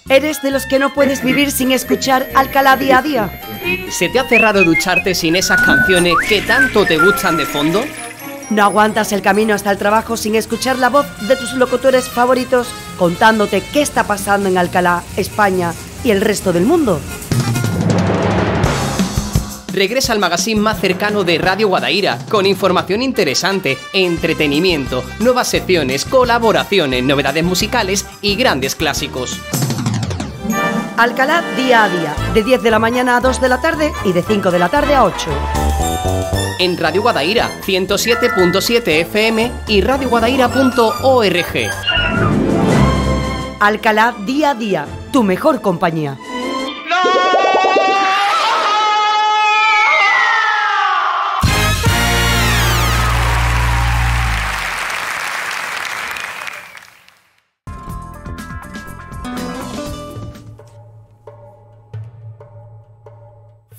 ¿Eres de los que no puedes vivir sin escuchar Alcalá día a día? ¿Se te ha cerrado ducharte sin esas canciones que tanto te gustan de fondo? ¿No aguantas el camino hasta el trabajo sin escuchar la voz de tus locutores favoritos contándote qué está pasando en Alcalá, España y el resto del mundo? Regresa al magazine más cercano de Radio Guadaira, con información interesante, entretenimiento, nuevas secciones, colaboraciones, novedades musicales y grandes clásicos. Alcalá día a día, de 10 de la mañana a 2 de la tarde y de 5 de la tarde a 8. En Radio Guadaira, 107.7 FM y radioguadaira.org. Alcalá día a día, tu mejor compañía.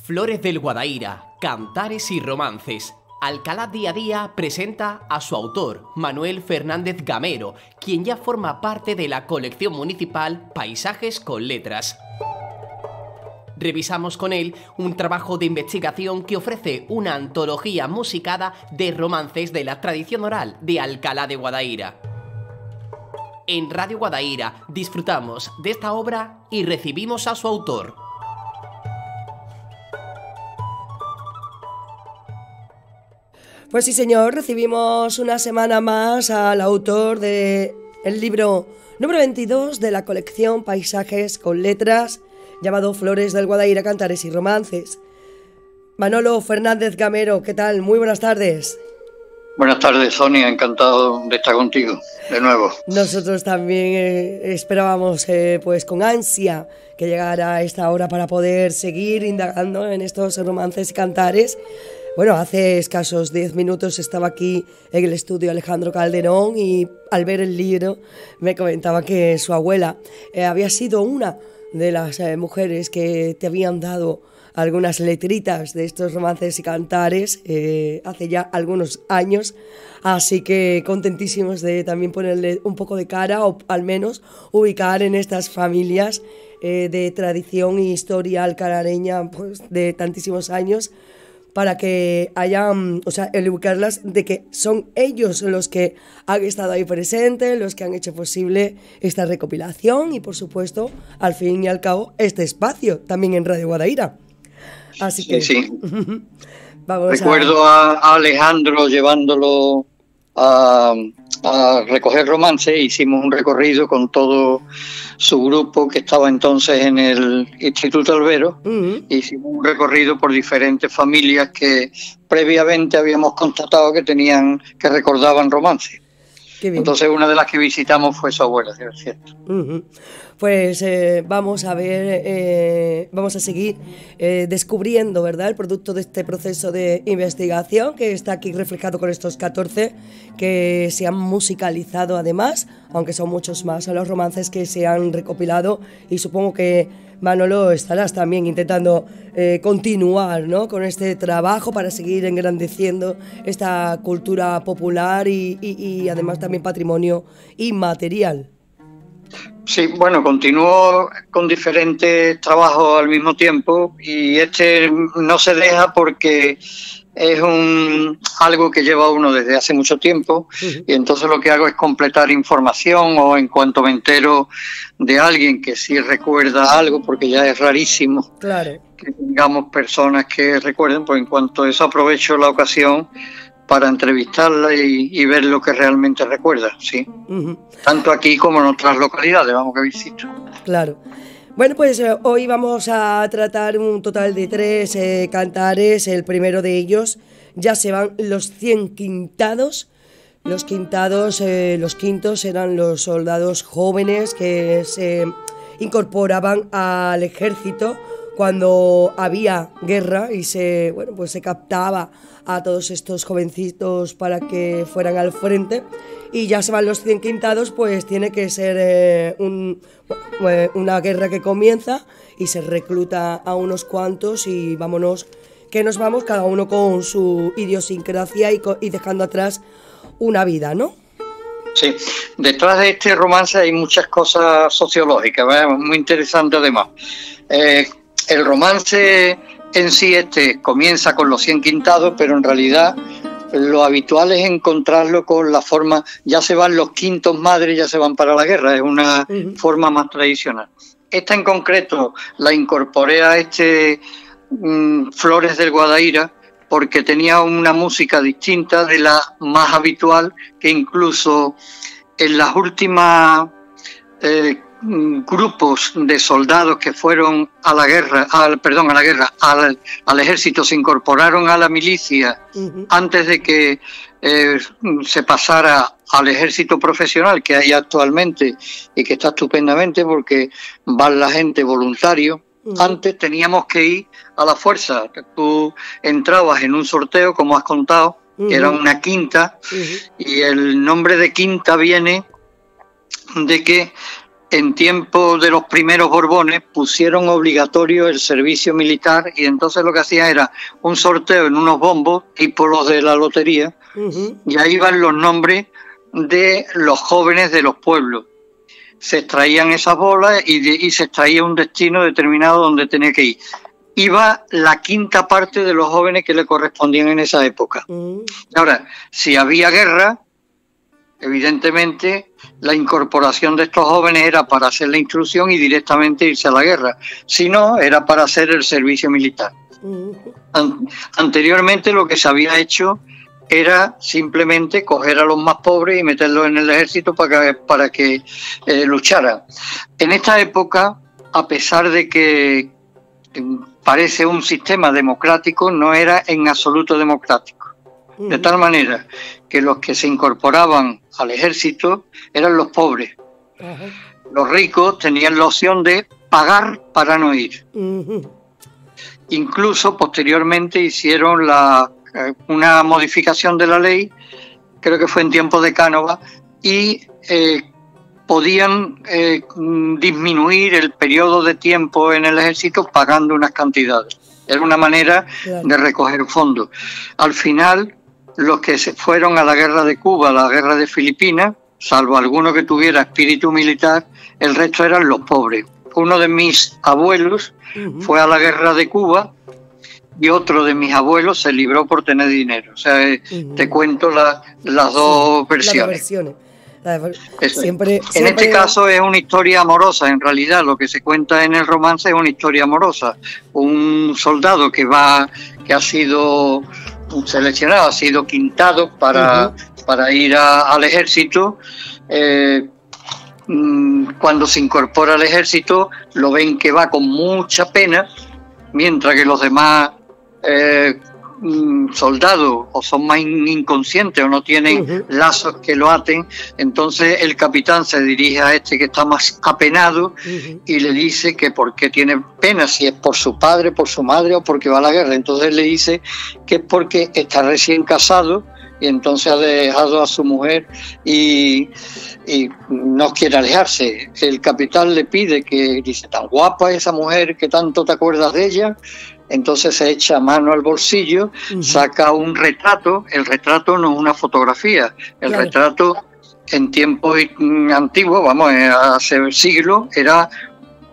Flores del Guadaira, cantares y romances. Alcalá día a día presenta a su autor, Manuel Fernández Gamero, quien ya forma parte de la colección municipal Paisajes con Letras. Revisamos con él un trabajo de investigación que ofrece una antología musicada de romances de la tradición oral de Alcalá de Guadaira. En Radio Guadaira disfrutamos de esta obra y recibimos a su autor. Pues sí, señor, recibimos una semana más al autor del libro número 22 de la colección Paisajes con Letras, llamado Flores del Guadaira, cantares y romances. Manolo Fernández Gamero, ¿qué tal? Muy buenas tardes. Buenas tardes, Sonia, encantado de estar contigo de nuevo. Nosotros también esperábamos pues con ansia que llegara esta hora para poder seguir indagando en estos romances y cantares. Bueno, hace escasos 10 minutos estaba aquí en el estudio Alejandro Calderón y al ver el libro me comentaba que su abuela había sido una de las mujeres que te habían dado algunas letritas de estos romances y cantares hace ya algunos años, así que contentísimos de también ponerle un poco de cara o al menos ubicar en estas familias de tradición y historia alcalareña pues, de tantísimos años, para que hayan, o sea, el ubicarlas de que son ellos los que han estado ahí presentes, los que han hecho posible esta recopilación y, por supuesto, al fin y al cabo, este espacio también en Radio Guadaira. Así que sí. Vamos Recuerdo a Alejandro llevándolo a recoger romance. Hicimos un recorrido con todo su grupo que estaba entonces en el Instituto Albero. Hicimos un recorrido por diferentes familias que previamente habíamos constatado que recordaban romance. Entonces una de las que visitamos fue su abuela, es cierto. Pues vamos a ver, vamos a seguir descubriendo, ¿verdad?, el producto de este proceso de investigación que está aquí reflejado con estos 14 que se han musicalizado además, aunque son muchos más a los romances que se han recopilado, y supongo que Manolo estarás también intentando continuar, ¿no?, con este trabajo para seguir engrandeciendo esta cultura popular y además también patrimonio inmaterial. Sí, bueno, continúo con diferentes trabajos al mismo tiempo y este no se deja porque es algo que lleva uno desde hace mucho tiempo y entonces lo que hago es completar información o en cuanto me entero de alguien que sí recuerda algo, porque ya es rarísimo que tengamos personas que recuerden, pues en cuanto a eso aprovecho la ocasión para entrevistarla y ver lo que realmente recuerda, sí. Tanto aquí como en otras localidades, vamos, que visito. Claro. Bueno, pues hoy vamos a tratar un total de 3 cantares. El primero de ellos, ya se van los 100 quintados. Los quintados, los quintos eran los soldados jóvenes que se incorporaban al ejército cuando había guerra y se captaba a todos estos jovencitos para que fueran al frente. Y ya se van los 100 quintados, pues tiene que ser una guerra que comienza y se recluta a unos cuantos y vámonos, que nos vamos cada uno con su idiosincrasia y dejando atrás una vida, ¿no? Sí, detrás de este romance hay muchas cosas sociológicas, ¿verdad? Muy interesante además. El romance en sí comienza con los 100 quintados, pero en realidad lo habitual es encontrarlo con la forma, ya se van los quintos madres, ya se van para la guerra, es una forma más tradicional. Esta en concreto la incorporé a Flores del Guadaíra, porque tenía una música distinta de la más habitual, que incluso en las últimas grupos de soldados que fueron a la guerra, al ejército, se incorporaron a la milicia antes de que se pasara al ejército profesional que hay actualmente y que está estupendamente porque va la gente voluntario. Antes teníamos que ir a la fuerza. Tú entrabas en un sorteo, como has contado, que era una quinta, y el nombre de quinta viene de que en tiempo de los primeros Borbones pusieron obligatorio el servicio militar, y entonces lo que hacían era un sorteo en unos bombos, tipo los de la lotería, y ahí van los nombres de los jóvenes de los pueblos. Se extraían esas bolas y se extraía un destino determinado donde tenía que ir. Iba la quinta parte de los jóvenes que le correspondían en esa época. Ahora, si había guerra, evidentemente la incorporación de estos jóvenes era para hacer la instrucción y directamente irse a la guerra. Si no, era para hacer el servicio militar. Anteriormente lo que se había hecho era simplemente coger a los más pobres y meterlos en el ejército para que lucharan. En esta época, a pesar de que parece un sistema democrático, no era en absoluto democrático. De tal manera que los que se incorporaban al ejército eran los pobres. Los ricos tenían la opción de pagar para no ir. Incluso posteriormente hicieron una modificación de la ley, creo que fue en tiempo de Cánovas, y podían disminuir el periodo de tiempo en el ejército pagando unas cantidades. Era una manera de recoger fondos. Al final, los que se fueron a la guerra de Cuba, a la guerra de Filipinas, salvo alguno que tuviera espíritu militar, el resto eran los pobres. Uno de mis abuelos fue a la guerra de Cuba y otro de mis abuelos se libró por tener dinero. O sea, te cuento las dos versiones. Siempre. En este caso es una historia amorosa. En realidad lo que se cuenta en el romance es una historia amorosa. Un soldado que ha sido seleccionado, ha sido quintado para ir al ejército. Cuando se incorpora al ejército lo ven que va con mucha pena, mientras que los demás soldados o son más inconscientes o no tienen lazos que lo aten. Entonces el capitán se dirige a que está más apenado y le dice que por qué tiene pena, si es por su padre, por su madre o porque va a la guerra. Entonces le dice que es porque está recién casado y entonces ha dejado a su mujer y no quiere alejarse. El capitán le pide que, dice, tan guapa esa mujer que tanto te acuerdas de ella. Entonces se echa mano al bolsillo, saca un retrato. El retrato no es una fotografía, el retrato en tiempos antiguos, vamos, hace siglos, era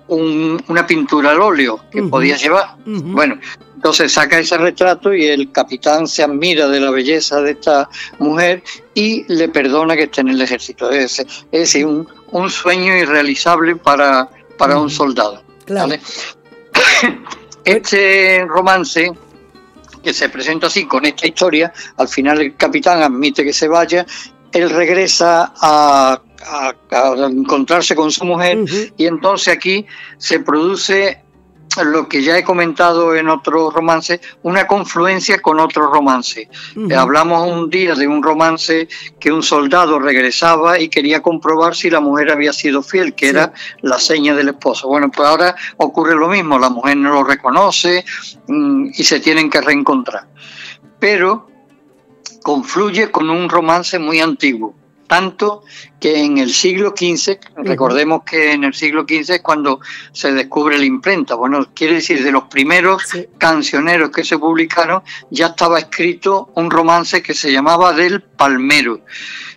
una pintura al óleo que podía llevar. Bueno, entonces saca ese retrato y el capitán se admira de la belleza de esta mujer y le perdona que esté en el ejército. Es decir, un sueño irrealizable para un soldado. ¿Vale? Este romance, que se presenta así, con esta historia, al final el capitán admite que se vaya, él regresa a encontrarse con su mujer y entonces aquí se produce lo que ya he comentado en otros romances, una confluencia con otros romances. Hablamos un día de un romance que un soldado regresaba y quería comprobar si la mujer había sido fiel, que era la seña del esposo. Bueno, pues ahora ocurre lo mismo, la mujer no lo reconoce y se tienen que reencontrar. Pero confluye con un romance muy antiguo, Tanto que en el siglo XV, recordemos que en el siglo XV es cuando se descubre la imprenta. Bueno, quiere decir, de los primeros cancioneros que se publicaron, ya estaba escrito un romance que se llamaba del palmero.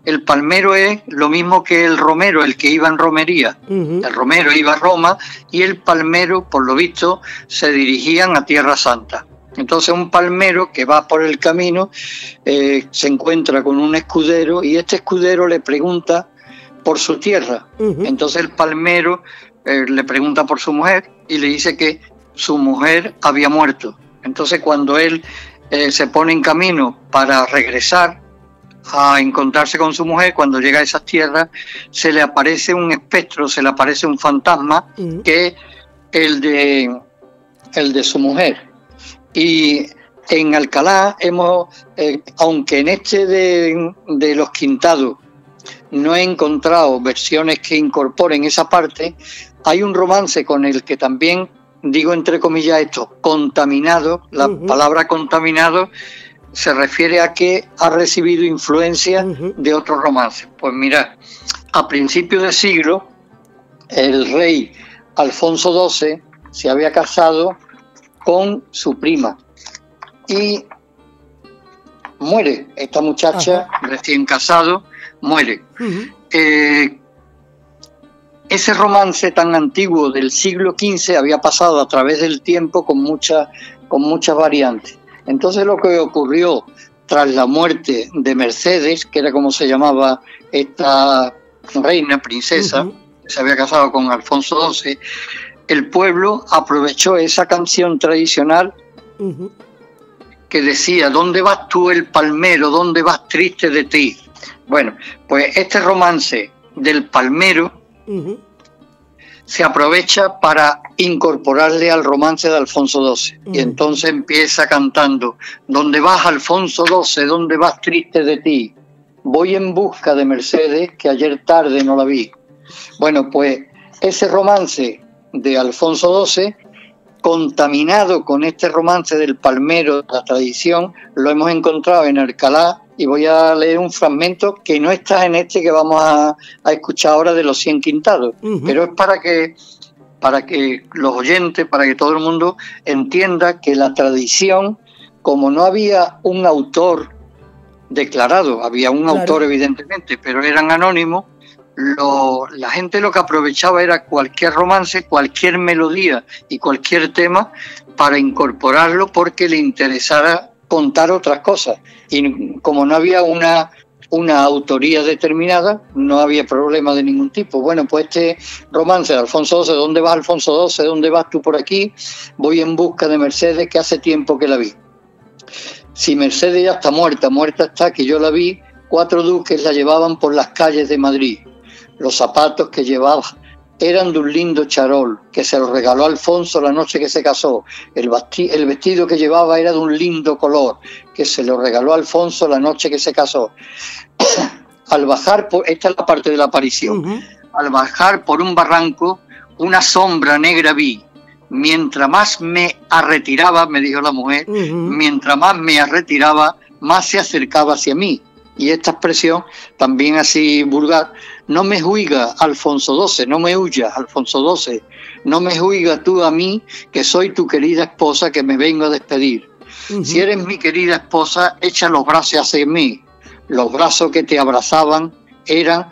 El palmero es lo mismo que el romero, el que iba en romería. El romero iba a Roma y el palmero, por lo visto, se dirigían a Tierra Santa. Entonces un palmero que va por el camino se encuentra con un escudero y este escudero le pregunta por su tierra. Entonces el palmero le pregunta por su mujer y le dice que su mujer había muerto. Entonces cuando él se pone en camino para regresar a encontrarse con su mujer, cuando llega a esas tierras se le aparece un espectro, se le aparece un fantasma que es el de su mujer. Y en Alcalá aunque en este de los Quintados no he encontrado versiones que incorporen esa parte, hay un romance con el que también, digo entre comillas esto, contaminado, la palabra contaminado se refiere a que ha recibido influencia de otros romances. Pues mira, a principios de siglo, el rey Alfonso XII se había casado con su prima y muere esta muchacha recién casado, muere. Ese romance tan antiguo del siglo XV había pasado a través del tiempo con muchas variantes. Entonces lo que ocurrió tras la muerte de Mercedes, que era como se llamaba esta reina, princesa, que se había casado con Alfonso XII, el pueblo aprovechó esa canción tradicional que decía: ¿dónde vas tú, el palmero? ¿Dónde vas triste de ti? Bueno, pues este romance del palmero se aprovecha para incorporarle al romance de Alfonso XII. Y entonces empieza cantando: ¿dónde vas, Alfonso XII? ¿Dónde vas triste de ti? Voy en busca de Mercedes, que ayer tarde no la vi. Bueno, pues ese romance de Alfonso XII, contaminado con este romance del palmero, la tradición, lo hemos encontrado en Alcalá, y voy a leer un fragmento que no está en este que vamos a escuchar ahora de los 100 Quintados, pero es para que los oyentes, para que todo el mundo entienda que la tradición, como no había un autor declarado, había un autor evidentemente, pero eran anónimos, la gente lo que aprovechaba era cualquier romance, cualquier melodía y cualquier tema para incorporarlo porque le interesara contar otras cosas. Y como no había una autoría determinada, no había problema de ningún tipo. Bueno, pues este romance de Alfonso XII, ¿dónde vas, Alfonso XII? ¿Dónde vas tú por aquí? Voy en busca de Mercedes, que hace tiempo que la vi. Si Mercedes ya está muerta está, que yo la vi, 4 duques la llevaban por las calles de Madrid. Los zapatos que llevaba eran de un lindo charol, que se lo regaló Alfonso la noche que se casó. El vestido que llevaba era de un lindo color, que se lo regaló Alfonso la noche que se casó. Al bajar esta es la parte de la aparición. Al bajar por un barranco, una sombra negra vi. Mientras más me arretiraba, me dijo la mujer, mientras más me arretiraba, más se acercaba hacia mí. Y esta expresión, también así vulgar: no me juiga, Alfonso XII, no me huyas, Alfonso XII, no me juiga tú a mí, que soy tu querida esposa, que me vengo a despedir. Si eres mi querida esposa, echa los brazos hacia mí. Los brazos que te abrazaban eran...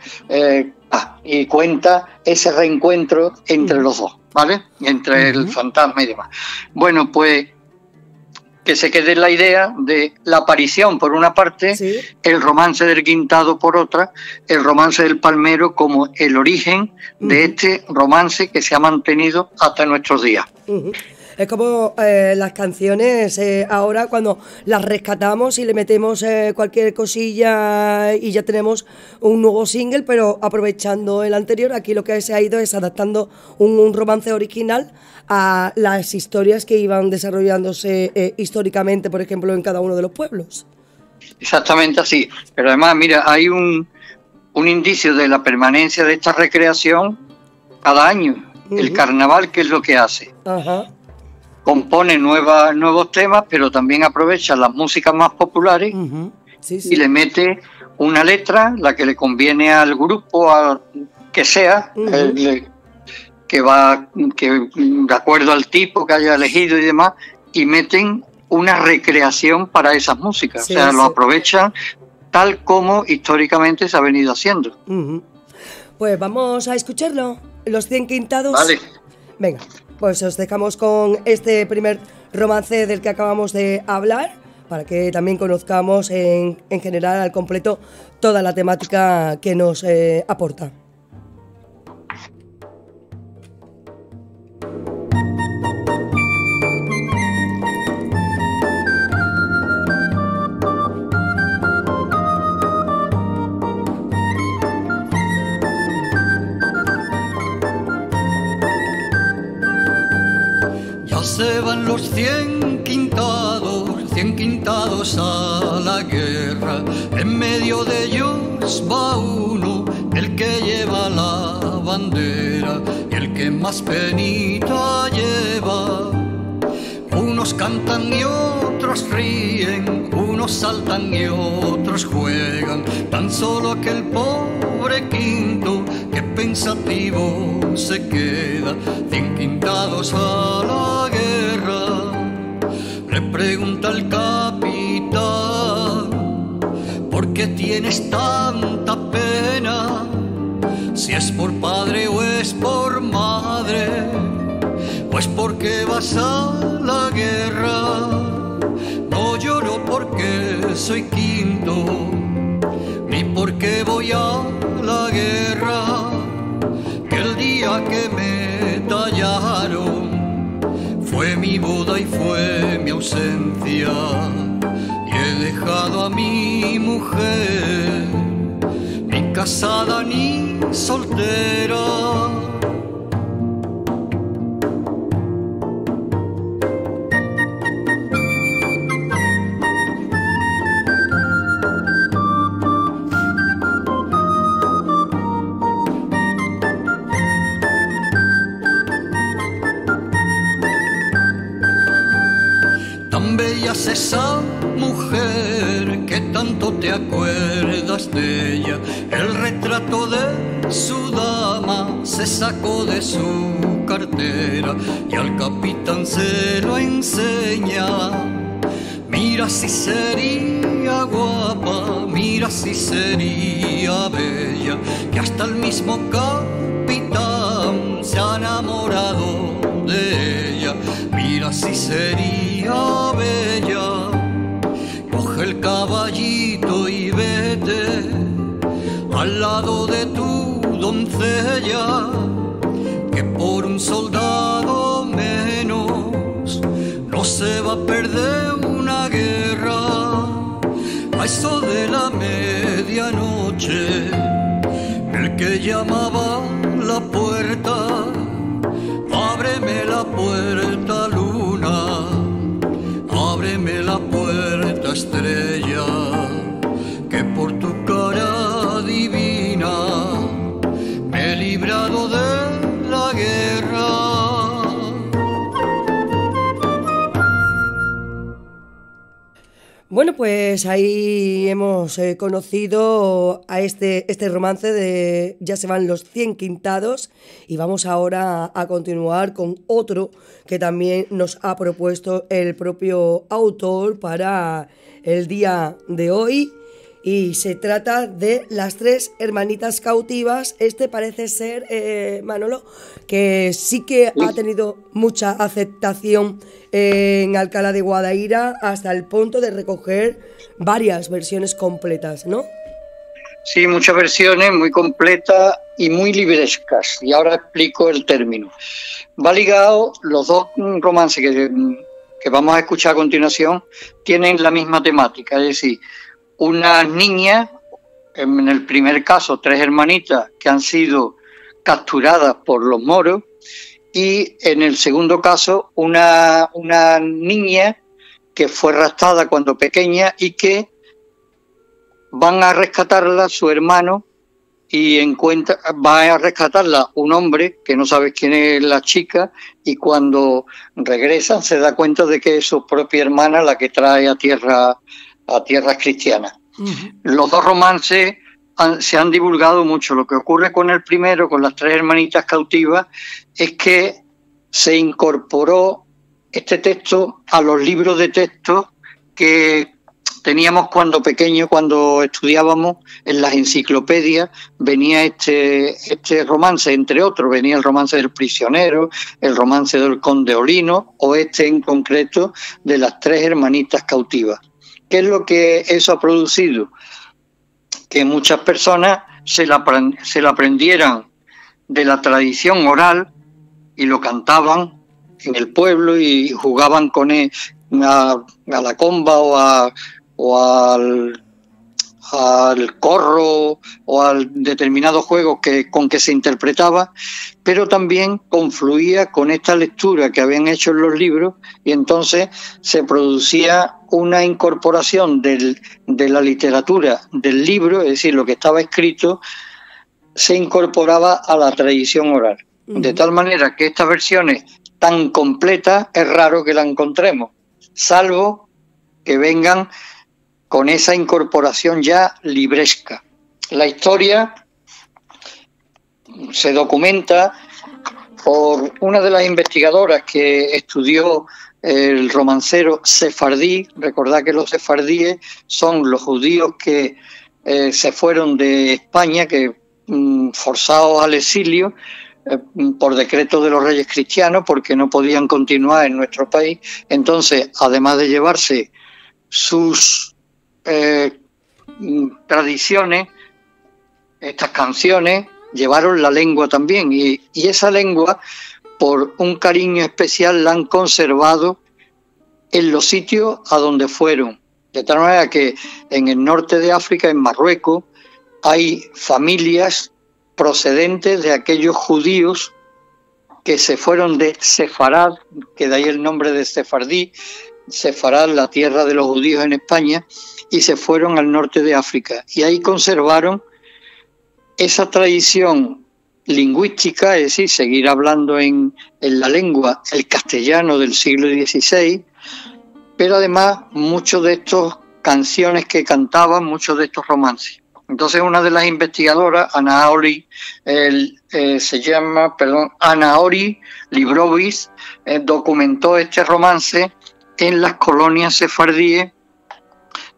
y cuenta ese reencuentro entre los dos, ¿vale? Entre el fantasma y demás. Bueno, pues que se quede la idea de la aparición por una parte, el romance del Quintado por otra, el romance del palmero como el origen de este romance que se ha mantenido hasta nuestros días. Es como las canciones ahora cuando las rescatamos y le metemos cualquier cosilla y ya tenemos un nuevo single, pero aprovechando el anterior, aquí lo que se ha ido es adaptando un romance original a las historias que iban desarrollándose históricamente, por ejemplo, en cada uno de los pueblos. Exactamente así, pero además, mira, hay un indicio de la permanencia de esta recreación cada año. El carnaval, ¿qué es lo que hace? Compone nuevos temas, pero también aprovecha las músicas más populares y le mete una letra, la que le conviene al grupo, al que sea, que de acuerdo al tipo que haya elegido y demás, y meten una recreación para esas músicas. Sí, o sea, sí. lo aprovechan tal como históricamente se ha venido haciendo. Pues vamos a escucharlo, Los 100 Quintados. Vale. Venga, pues os dejamos con este primer romance del que acabamos de hablar, para que también conozcamos en general, al completo, toda la temática que nos aporta. Ya se van los 100 quintados a la guerra. En medio de ellos va uno, el que lleva la bandera, el que más penita lleva. Unos cantan y otros ríen, unos saltan y otros juegan. Tan solo aquel pobre quinto que pensativo se queda. 100 quintados a la guerra. Le pregunta el capitán: ¿por qué tienes tanta pena? Si es por padre o es por madre, pues porque vas a la guerra. No lloro porque soy quinto, ni porque voy a la guerra. Que el día que me tallaron fue mi boda y fue mi ausencia, y he dejado a mi mujer, ni casada ni soltera. Tan bella es esa mujer que tanto te acuerdas de ella. El retrato de su dama se sacó de su cartera y al capitán se lo enseña. Mira si sería guapa, mira si sería bella, que hasta el mismo capitán se ha enamorado de ella. Mira si sería bella, coge el caballito y vete al lado de tu doncella, que por un soldado menos no se va a perder una guerra. A eso de la medianoche, el que llamaba a la puerta: ábreme la puerta, luna, ábreme la puerta, estrella, que por tu cara divina me he librado de la guerra. Bueno, pues ahí hemos conocido a este romance de Ya se van los 100 quintados, y vamos ahora a continuar con otro que también nos ha propuesto el propio autor para el día de hoy, y se trata de Las tres hermanitas cautivas. Este parece ser, Manolo, que sí que ha tenido mucha aceptación en Alcalá de Guadaira, hasta el punto de recoger varias versiones completas, ¿no? Sí, muchas versiones, muy completas y muy librescas. Y ahora explico el término. Va ligado, los dos romances que vamos a escuchar a continuación tienen la misma temática, es decir, unas niñas, en el primer caso 3 hermanitas que han sido capturadas por los moros, y en el segundo caso una niña que fue raptada cuando pequeña y que van a rescatarla su hermano, y va a rescatarla un hombre que no sabe quién es la chica, y cuando regresan se da cuenta de que es su propia hermana la que trae a tierras cristianas. Los dos romances se han divulgado mucho. Lo que ocurre con el primero, con las tres hermanitas cautivas, es que se incorporó este texto a los libros de texto que teníamos cuando pequeños, cuando estudiábamos en las enciclopedias. Venía este romance, entre otros, venía el romance del prisionero, el romance del conde Olino, o este en concreto de las tres hermanitas cautivas. ¿Qué es lo que eso ha producido? Que muchas personas se la aprendieran de la tradición oral y lo cantaban en el pueblo y jugaban con él a la comba o al corro o al determinado juego con que se interpretaba, pero también confluía con esta lectura que habían hecho en los libros, y entonces se producía una incorporación de la literatura del libro, es decir, lo que estaba escrito se incorporaba a la tradición oral. De tal manera que estas versiones tan completas es raro que la encontremos, salvo que vengan con esa incorporación ya libresca. La historia se documenta por una de las investigadoras que estudió el romancero sefardí. Recordad que los sefardíes son los judíos que se fueron de España, que forzados al exilio por decreto de los reyes cristianos, porque no podían continuar en nuestro país. Entonces, además de llevarse sus tradiciones, estas canciones, llevaron la lengua también, y esa lengua, por un cariño especial, la han conservado en los sitios a donde fueron, de tal manera que en el norte de África, en Marruecos, hay familias procedentes de aquellos judíos que se fueron de Sefarad, que de ahí el nombre de sefardí, Sefarad, la tierra de los judíos en España, y se fueron al norte de África. Y ahí conservaron esa tradición lingüística, es decir, seguir hablando en la lengua, el castellano del siglo XVI, pero además muchos de estos canciones que cantaban, muchos de estos romances. Entonces una de las investigadoras, Anaori Librovis, documentó este romance en las colonias sefardíes,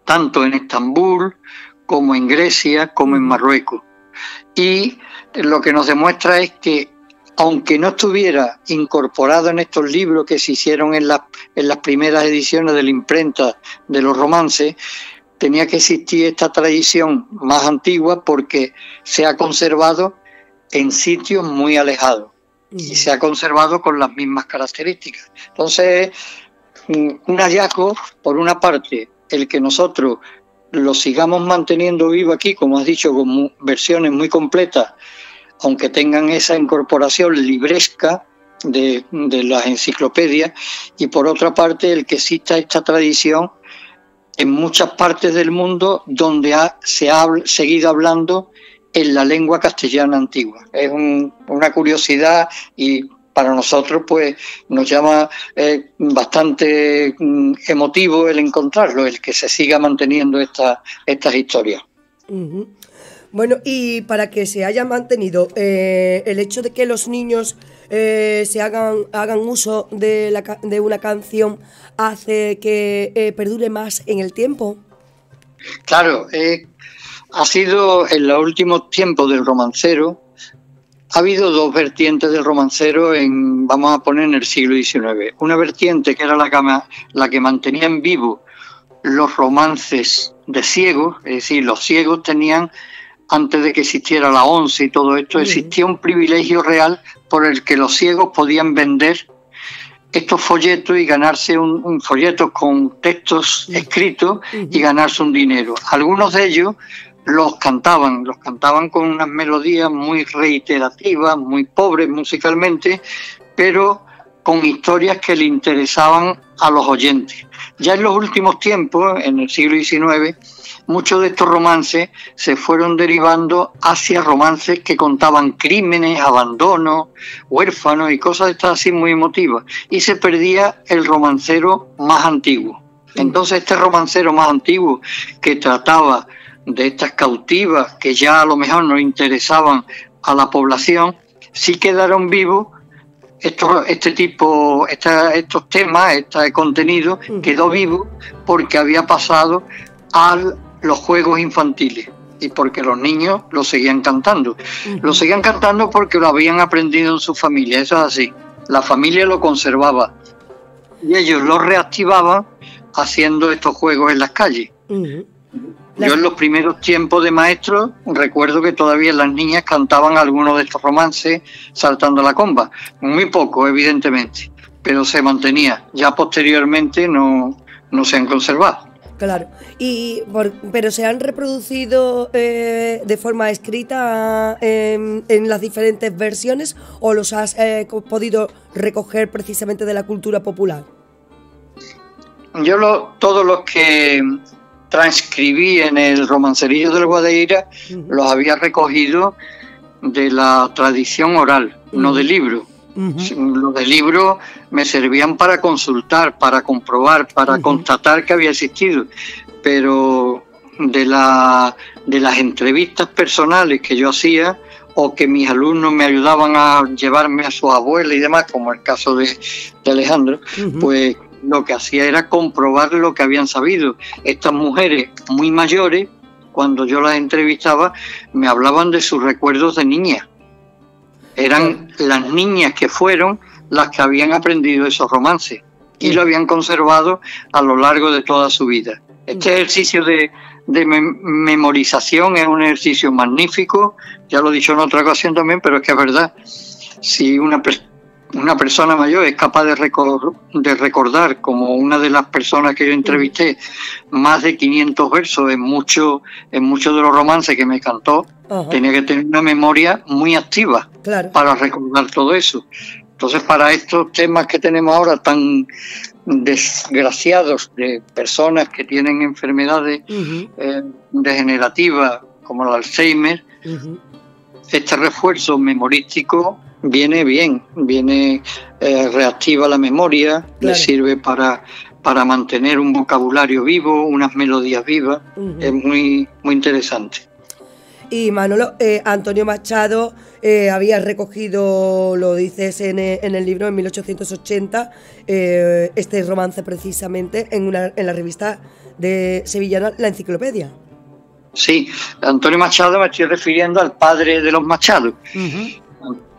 tanto en Estambul como en Grecia, como en Marruecos. Y lo que nos demuestra es que, aunque no estuviera incorporado en estos libros que se hicieron en las primeras ediciones de la imprenta de los romances, tenía que existir esta tradición más antigua, porque se ha conservado en sitios muy alejados y se ha conservado con las mismas características. Entonces, un hallazgo, por una parte, el que nosotros lo sigamos manteniendo vivo aquí, como has dicho, con versiones muy completas, aunque tengan esa incorporación libresca de las enciclopedias, y por otra parte el que exista esta tradición en muchas partes del mundo donde se ha seguido hablando en la lengua castellana antigua. Es una curiosidad, y para nosotros pues nos llama bastante emotivo el encontrarlo, el que se siga manteniendo estas historias. Bueno, y para que se haya mantenido el hecho de que los niños hagan uso de una canción, hace que perdure más en el tiempo. Claro, ha sido en los últimos tiempos del romancero. Ha habido dos vertientes del romancero vamos a poner, en el siglo XIX. Una vertiente que era la que mantenía en vivo los romances de ciegos, es decir, los ciegos tenían, antes de que existiera la ONCE y todo esto, existía un privilegio real por el que los ciegos podían vender estos folletos y ganarse un folleto con textos escritos y ganarse un dinero. Algunos de ellos los cantaban con unas melodías muy reiterativas, muy pobres musicalmente, pero con historias que le interesaban a los oyentes. Ya en los últimos tiempos, en el siglo XIX, muchos de estos romances se fueron derivando hacia romances que contaban crímenes, abandonos, huérfanos y cosas de estas así muy emotivas, y se perdía el romancero más antiguo. Entonces este romancero más antiguo, que trataba de estas cautivas que ya a lo mejor no interesaban a la población, sí quedaron vivos. Estos temas, este contenido quedó vivo porque había pasado a los juegos infantiles y porque los niños lo seguían cantando. Lo seguían cantando porque lo habían aprendido en su familia, eso es así. La familia lo conservaba y ellos lo reactivaban haciendo estos juegos en las calles. Yo en los primeros tiempos de maestro recuerdo que todavía las niñas cantaban algunos de estos romances saltando la comba. Muy poco, evidentemente, pero se mantenía. Ya posteriormente no se han conservado. Claro, pero ¿se han reproducido de forma escrita en las diferentes versiones o los has podido recoger precisamente de la cultura popular? Yo todos los que transcribí en el Romancerillo del Guadaíra los había recogido de la tradición oral, no de libro. Los de libro me servían para consultar, para comprobar, para constatar que había existido, pero de las entrevistas personales que yo hacía o que mis alumnos me ayudaban a llevarme a sus abuelas y demás, como el caso de Alejandro, pues lo que hacía era comprobar lo que habían sabido. Estas mujeres muy mayores, cuando yo las entrevistaba, me hablaban de sus recuerdos de niñas. Eran las niñas que fueron las que habían aprendido esos romances y lo habían conservado a lo largo de toda su vida. Este ejercicio de memorización es un ejercicio magnífico, ya lo he dicho en otra ocasión también, pero es que es verdad. Si una persona mayor es capaz de recordar, como una de las personas que yo entrevisté, más de 500 versos en muchos de los romances que me cantó, tenía que tener una memoria muy activa para recordar todo eso. Entonces, para estos temas que tenemos ahora tan desgraciados de personas que tienen enfermedades degenerativas como el Alzheimer, este refuerzo memorístico viene bien, reactiva la memoria, le sirve para mantener un vocabulario vivo, unas melodías vivas, es muy interesante. Y Manolo, Antonio Machado había recogido, lo dices en el libro, en 1880, este romance precisamente en la revista de sevillana La Enciclopedia. Sí, Antonio Machado me estoy refiriendo al padre de los Machados.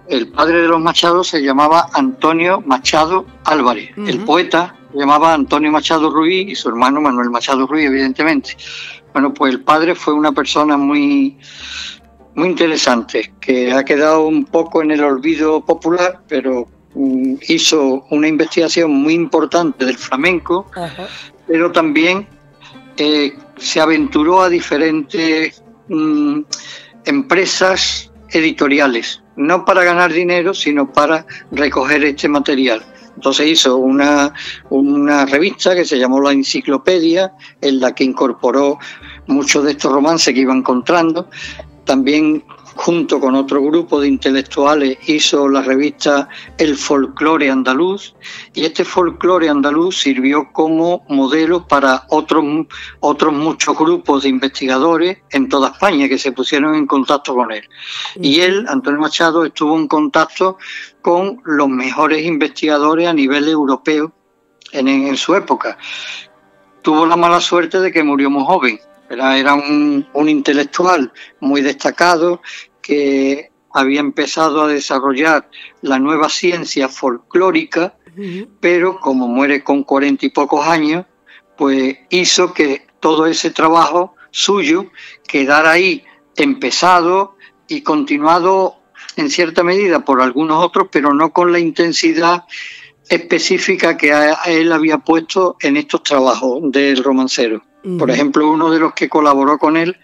El padre de los Machados se llamaba Antonio Machado Álvarez. El poeta se llamaba Antonio Machado Ruiz y su hermano Manuel Machado Ruiz, evidentemente. Bueno, pues el padre fue una persona muy interesante, que ha quedado un poco en el olvido popular, pero hizo una investigación muy importante del flamenco, pero también se aventuró a diferentes empresas editoriales, no para ganar dinero, sino para recoger este material. Entonces hizo una revista que se llamó La Enciclopedia, en la que incorporó muchos de estos romances que iba encontrando. También, junto con otro grupo de intelectuales, hizo la revista El Folclore Andaluz, y este folclore andaluz sirvió como modelo para otros muchos grupos de investigadores en toda España que se pusieron en contacto con él. Y él, Antonio Machado, estuvo en contacto con los mejores investigadores a nivel europeo en su época. Tuvo la mala suerte de que murió muy joven. Era un intelectual muy destacado que había empezado a desarrollar la nueva ciencia folclórica, pero como muere con 40 y pocos años, pues hizo que todo ese trabajo suyo quedara ahí empezado y continuado en cierta medida por algunos otros, pero no con la intensidad específica que él había puesto en estos trabajos del romancero. Por ejemplo, uno de los que colaboró con él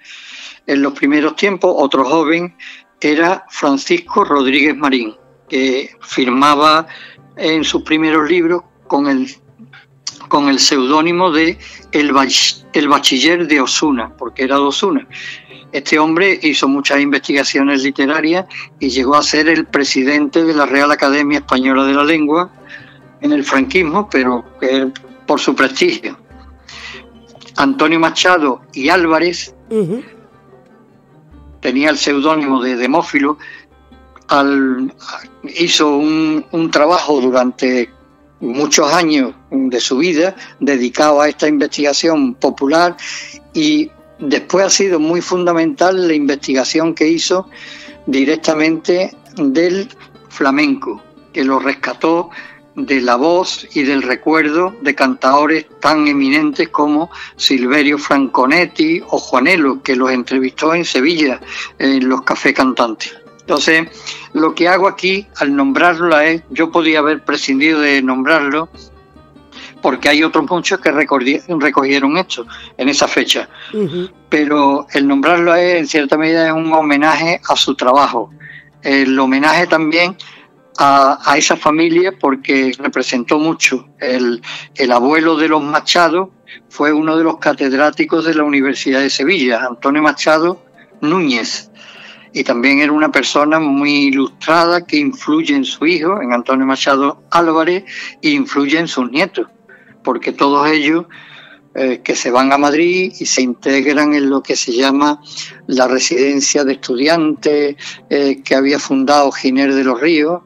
en los primeros tiempos, otro joven, era Francisco Rodríguez Marín, que firmaba en sus primeros libros con el seudónimo de el Bachiller de Osuna, porque era de Osuna. Este hombre hizo muchas investigaciones literarias y llegó a ser el presidente de la Real Academia Española de la Lengua en el franquismo, pero por su prestigio. Antonio Machado y Álvarez, tenía el seudónimo de Demófilo, hizo un trabajo durante muchos años de su vida dedicado a esta investigación popular, y después ha sido muy fundamental la investigación que hizo directamente del flamenco, que lo rescató de la voz y del recuerdo de cantaores tan eminentes como Silverio Franconetti o Juanelo, que los entrevistó en Sevilla, en los cafés cantantes. Entonces, lo que hago aquí, al nombrarlo, yo podía haber prescindido de nombrarlo, porque hay otros muchos que recogieron esto en esa fecha. Pero el nombrarlo a él, en cierta medida, es un homenaje a su trabajo. El homenaje también a esa familia, porque representó mucho. El abuelo de los Machado fue uno de los catedráticos de la Universidad de Sevilla, Antonio Machado Núñez, y también era una persona muy ilustrada que influye en su hijo, en Antonio Machado Álvarez, e influye en sus nietos, porque todos ellos que se van a Madrid y se integran en lo que se llama la residencia de estudiantes que había fundado Giner de los Ríos.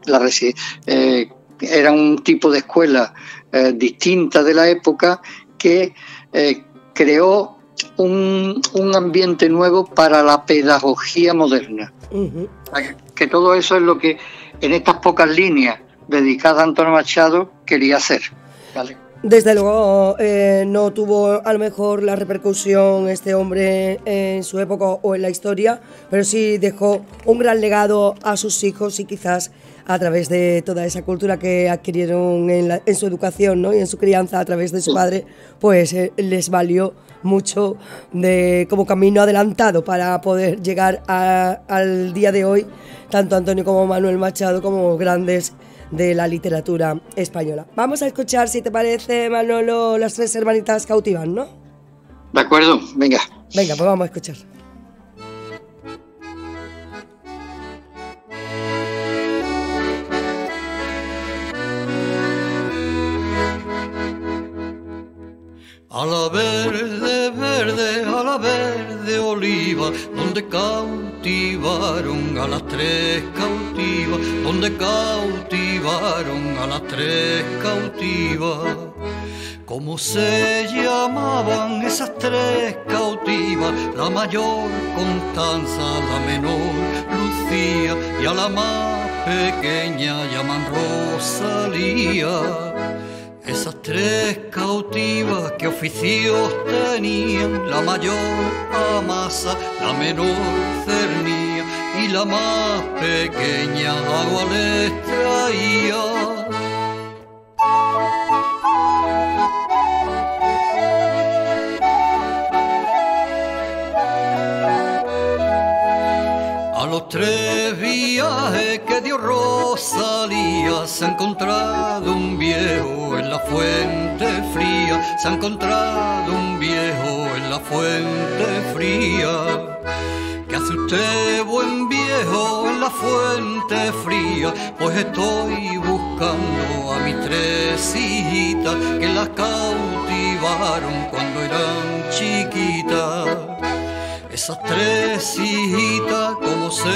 Era un tipo de escuela distinta de la época que creó un ambiente nuevo para la pedagogía moderna. Que todo eso es lo que en estas pocas líneas dedicadas a Antonio Machado quería hacer, ¿vale? Desde luego no tuvo a lo mejor la repercusión este hombre en su época o en la historia, pero sí dejó un gran legado a sus hijos, y quizás a través de toda esa cultura que adquirieron en su educación, ¿no? Y en su crianza a través de su padre, pues les valió mucho como camino adelantado para poder llegar al día de hoy, tanto Antonio como Manuel Machado como grandes de la literatura española. Vamos a escuchar, si te parece, Manolo, Las tres hermanitas cautivan, ¿no? De acuerdo, venga. Venga, pues vamos a escuchar. A la verde, verde, a la verde oliva, donde cautivaron a las tres cautivas, donde cautivaron a las tres cautivas. ¿Cómo se llamaban esas tres cautivas? La mayor Constanza, la menor Lucía, y a la más pequeña llaman Rosalía. Esas tres cautivas, ¿qué oficios tenían? La mayor amasa, la menor cernía, y la más pequeña agua les traía. A los tres viajes que dio Rosalía se ha encontrado un viejo en la fuente fría, se ha encontrado un viejo en la fuente fría. ¿Qué hace usted, buen viejo, en la fuente fría? Pues estoy buscando a mis tres hijitas que las cautivaron cuando eran chiquitas. Esas tres hijitas, ¿cómo se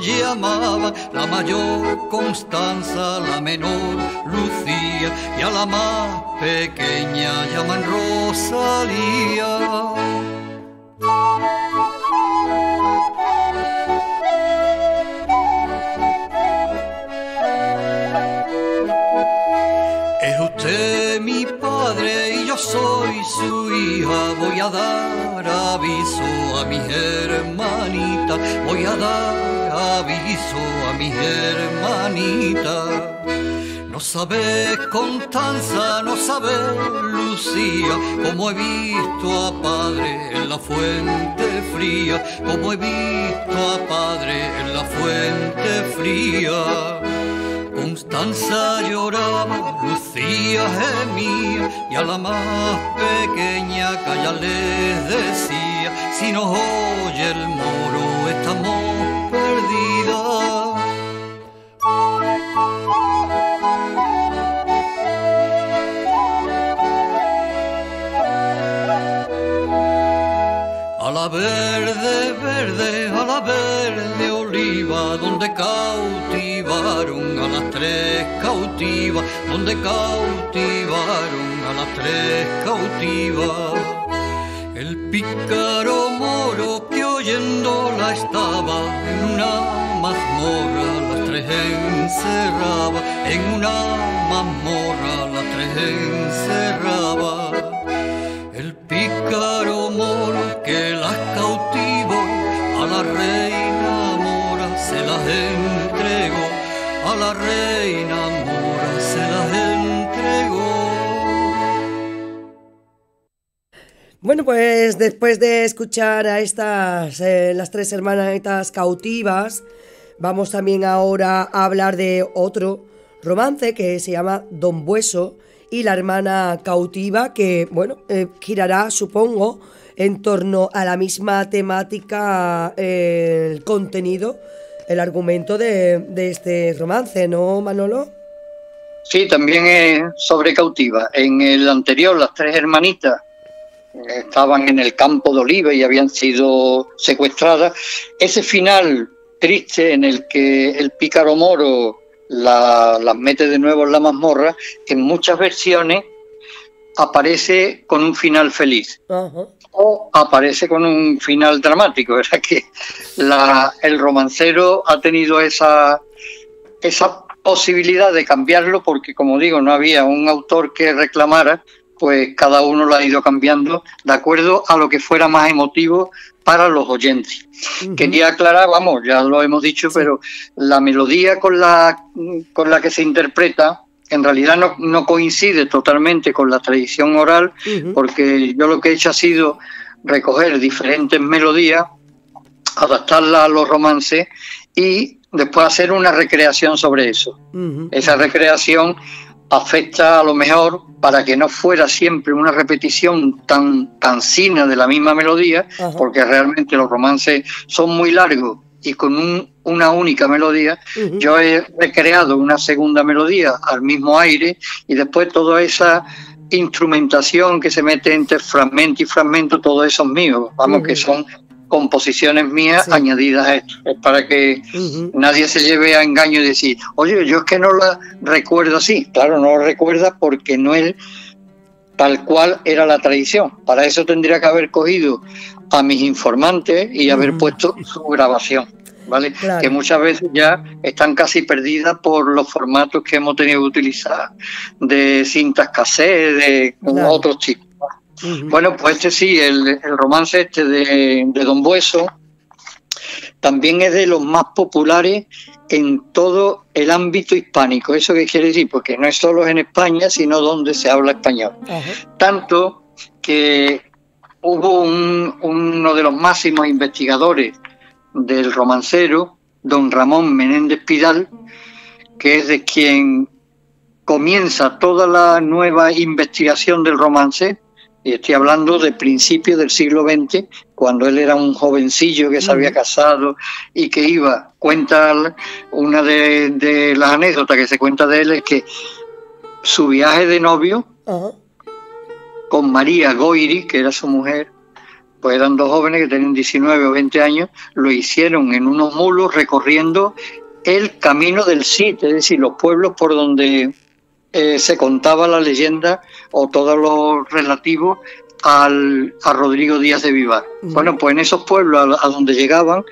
llamaban? La mayor Constanza, la menor Lucía, y a la más pequeña llaman Rosalía. Es usted mi padre y yo soy su hija, voy a dar aviso a mis hermanitas, voy a dar aviso a mis hermanitas. No sabes, Constanza, no sabes, Lucía, como he visto a padre en la fuente fría, como he visto a padre en la fuente fría. Constanza lloraba, Lucía gemía, y a la más pequeña calla les decía: si nos oye el moro estamos perdidas. verde, verde, a la verde oliva, donde cautivaron a las tres cautivas, donde cautivaron a las tres cautivas. El pícaro moro que oyéndola estaba en una mazmorra, las tres encerraba, en una mazmorra las tres encerraba. El pícaro moro que las cautivó, a la reina mora se las entregó, a la reina mora se las entregó. Bueno, pues después de escuchar a estas, las tres hermanitas cautivas, vamos también ahora a hablar de otro romance que se llama Don Bueso y la hermana cautiva, que, bueno, girará, supongo, en torno a la misma temática, el contenido, el argumento de este romance, ¿no, Manolo? Sí, también es sobre cautiva. En el anterior, las tres hermanitas estaban en el campo de oliva y habían sido secuestradas. Ese final triste en el que el pícaro moro las mete de nuevo en la mazmorra, en muchas versiones aparece con un final feliz. Uh-huh. O aparece con un final dramático. ¿Verdad? Que el romancero ha tenido esa posibilidad de cambiarlo, porque, como digo, no había un autor que reclamara, pues cada uno lo ha ido cambiando de acuerdo a lo que fuera más emotivo para los oyentes. Uh-huh. Quería aclarar, vamos, ya lo hemos dicho, pero la melodía con la que se interpreta en realidad no coincide totalmente con la tradición oral, uh-huh, porque yo lo que he hecho ha sido recoger diferentes melodías, adaptarlas a los romances y después hacer una recreación sobre eso. Uh-huh. Esa recreación afecta a lo mejor, para que no fuera siempre una repetición tan cansina de la misma melodía, uh-huh, porque realmente los romances son muy largos y con una única melodía. Uh-huh. Yo he recreado una segunda melodía al mismo aire y después toda esa instrumentación que se mete entre fragmento y fragmento, todo eso es mío, vamos, uh-huh, que son composiciones mías, sí, añadidas a esto. Es para que uh-huh, nadie se lleve a engaño y decir, oye, yo es que no la recuerdo así. Claro, no lo recuerda porque no es tal cual era la tradición. Para eso tendría que haber cogido a mis informantes y haber puesto su grabación, ¿vale? Claro. Que muchas veces ya están casi perdidas por los formatos que hemos tenido que utilizar, de cintas cassette, de claro, otros tipos. Uh-huh. Bueno, pues este sí, el romance este de Don Bueso también es de los más populares en todo el ámbito hispánico. ¿Eso qué quiere decir? Porque no es solo en España, sino donde se habla español. Uh-huh. Tanto que hubo uno de los máximos investigadores del romancero, don Ramón Menéndez Pidal, que es de quien comienza toda la nueva investigación del romance. Y estoy hablando de principios del siglo XX, cuando él era un jovencillo que se había casado y que iba. Cuenta una de las anécdotas que se cuenta de él, es que su viaje de novio, uh-huh, con María Goiri, que era su mujer, pues eran dos jóvenes que tenían 19 o 20 años, lo hicieron en unos mulos recorriendo el camino del Cid, es decir, los pueblos por donde se contaba la leyenda o todo lo relativo a Rodrigo Díaz de Vivar. Uh-huh. Bueno, pues en esos pueblos a donde llegaban,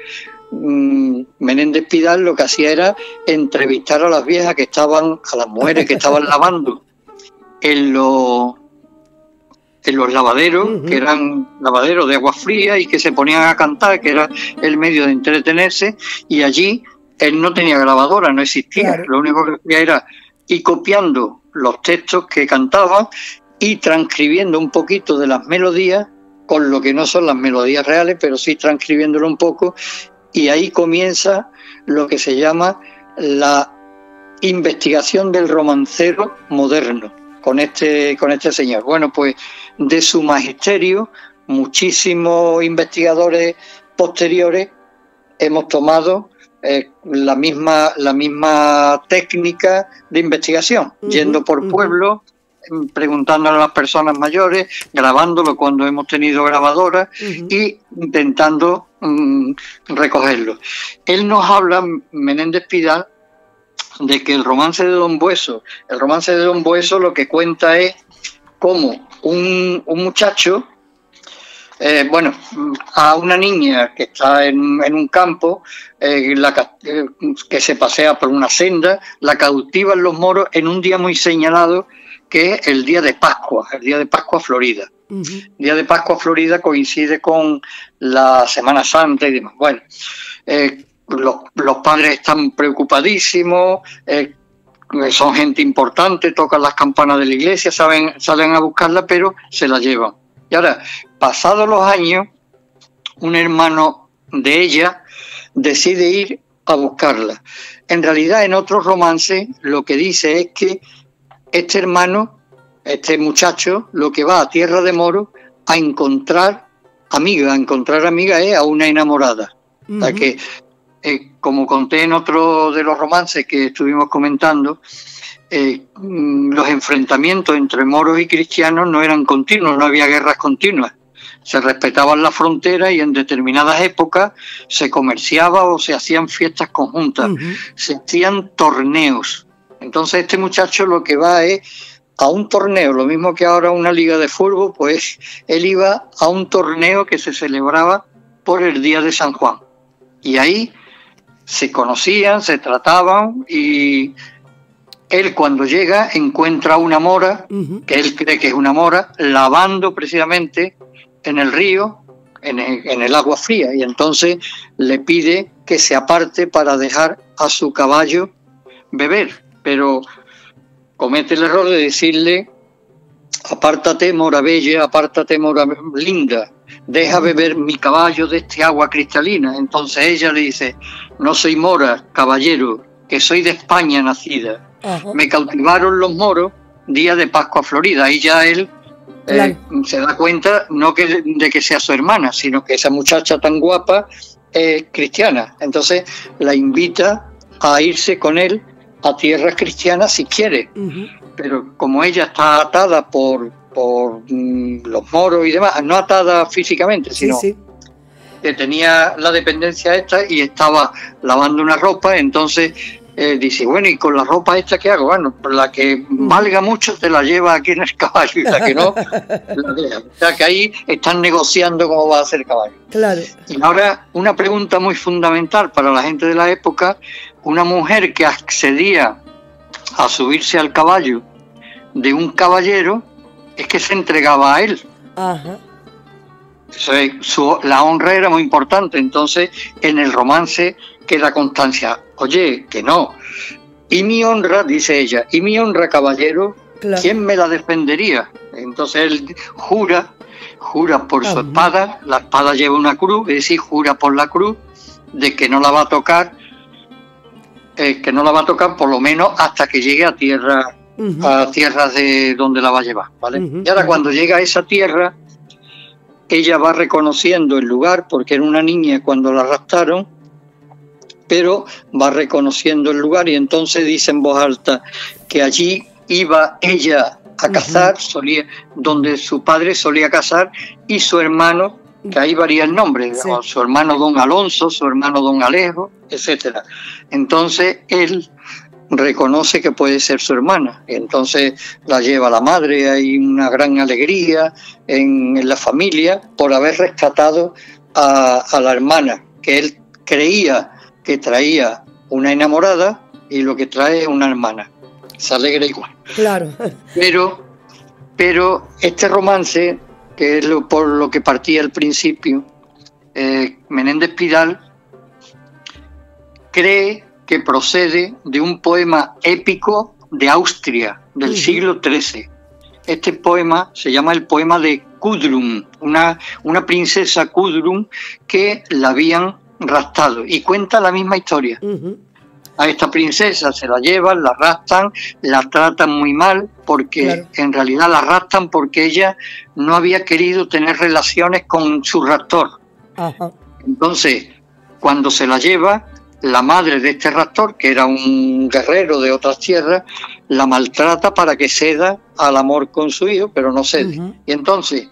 Menéndez Pidal lo que hacía era entrevistar a las viejas que estaban, a las mujeres que estaban lavando en los lavaderos, uh-huh, que eran lavaderos de agua fría y que se ponían a cantar, que era el medio de entretenerse, y allí él no tenía grabadora, no existía, claro, lo único que hacía era y copiando los textos que cantaban y transcribiendo un poquito de las melodías, con lo que no son las melodías reales, pero sí transcribiéndolo un poco, y ahí comienza lo que se llama la investigación del romancero moderno con este señor. Bueno, pues de su magisterio, muchísimos investigadores posteriores hemos tomado la misma técnica de investigación, uh-huh, yendo por pueblos, preguntándole a las personas mayores, grabándolo cuando hemos tenido grabadoras y intentando recogerlo. Él nos habla, Menéndez Pidal, de que el romance de Don Bueso lo que cuenta es cómo un muchacho, a una niña que está en un campo, que se pasea por una senda, la cautivan los moros en un día muy señalado, que es el día de Pascua, Florida. El día de Pascua Florida coincide con la Semana Santa y demás. Bueno, los padres están preocupadísimos, son gente importante, tocan las campanas de la iglesia, salen a buscarla, pero se la llevan. Y ahora, pasados los años, un hermano de ella decide ir a buscarla. En realidad, en otros romances, lo que dice es que este muchacho, lo que va a tierra de moro a encontrar amiga es a una enamorada. O sea que, como conté en otro de los romances que estuvimos comentando, los enfrentamientos entre moros y cristianos no eran continuos, no había guerras continuas. Se respetaban las fronteras y en determinadas épocas se comerciaba o se hacían fiestas conjuntas, se hacían torneos. Entonces este muchacho lo que va es a un torneo, lo mismo que ahora una liga de fútbol, pues él iba a un torneo que se celebraba por el día de San Juan. Y ahí se conocían, se trataban y él cuando llega encuentra una mora, que él cree que es una mora, lavando precisamente en el río, en el agua fría, y entonces le pide que se aparte para dejar a su caballo beber, pero comete el error de decirle: apártate, mora bella, apártate, mora linda, deja beber mi caballo de este agua cristalina. Entonces ella le dice: no soy mora, caballero, que soy de España nacida. Me cautivaron los moros día de Pascua Florida. Y ya él se da cuenta no de que sea su hermana, sino que esa muchacha tan guapa es cristiana. Entonces la invita a irse con él a tierras cristianas si quiere. Pero como ella está atada por los moros y demás, no atada físicamente, sino que tenía la dependencia esta y estaba lavando una ropa, entonces dice: bueno, ¿y con la ropa esta qué hago? Bueno, la que valga mucho te la lleva aquí en el caballo y la que no, la deja. O sea que ahí están negociando cómo va a ser el caballo. Claro. Y ahora, una pregunta muy fundamental para la gente de la época: una mujer que accedía a subirse al caballo de un caballero es que se entregaba a él. La honra era muy importante. Entonces en el romance queda constancia: oye, que no, y mi honra, dice ella, y mi honra, caballero, ¿quién me la defendería? Entonces él jura por su espada, la espada lleva una cruz, es decir, jura por la cruz de que no la va a tocar, por lo menos hasta que llegue a tierras de donde la va a llevar, ¿vale? Y ahora cuando llega a esa tierra, ella va reconociendo el lugar, porque era una niña cuando la raptaron, pero va reconociendo el lugar y entonces dice en voz alta que allí iba ella a cazar, donde su padre solía cazar, y su hermano, que ahí varía el nombre, su hermano Don Alonso, su hermano Don Alejo, etcétera. Entonces él reconoce que puede ser su hermana, y entonces la lleva a la madre. Hay una gran alegría en la familia por haber rescatado a la hermana, que él creía que traía una enamorada y lo que trae es una hermana. Se alegra igual. Claro. Pero este romance, que es por lo que partía al principio, Menéndez Pidal cree que procede de un poema épico de Austria del siglo XIII. Este poema se llama el poema de Gudrun, una princesa Gudrun que la habían raptado, y cuenta la misma historia. A esta princesa se la llevan, la raptan, la tratan muy mal, porque en realidad la raptan porque ella no había querido tener relaciones con su raptor. Entonces, cuando se la lleva, la madre de este raptor, que era un guerrero de otras tierras, la maltrata para que ceda al amor con su hijo, pero no cede. Y entonces,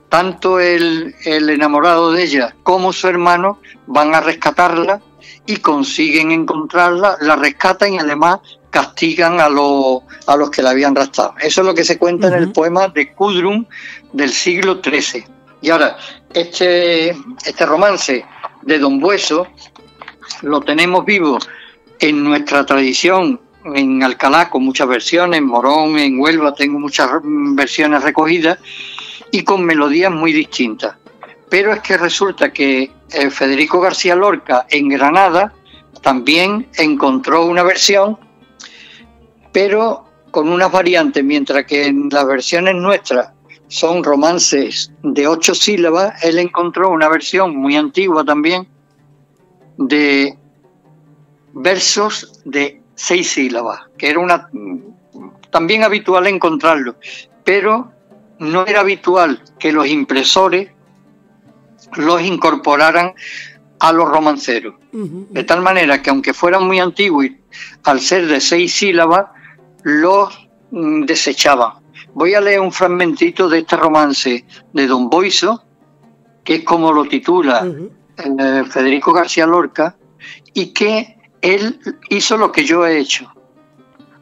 tanto el enamorado de ella como su hermano van a rescatarla y consiguen encontrarla, la rescatan y además castigan a los que la habían raptado. Eso es lo que se cuenta en el poema de Gudrun del siglo XIII. Y ahora, este romance de Don Bueso lo tenemos vivo en nuestra tradición en Alcalá, con muchas versiones, en Morón, en Huelva, tengo muchas versiones recogidas y con melodías muy distintas. Pero es que resulta que Federico García Lorca en Granada también encontró una versión, pero con unas variantes, mientras que en las versiones nuestras son romances de 8 sílabas, él encontró una versión muy antigua también de versos de 6 sílabas, que era también habitual encontrarlo, pero no era habitual que los impresores los incorporaran a los romanceros, de tal manera que aunque fueran muy antiguos, al ser de 6 sílabas, los desechaban. Voy a leer un fragmentito de este romance de Don Boiso, que es como lo titula Federico García Lorca, y que él hizo lo que yo he hecho.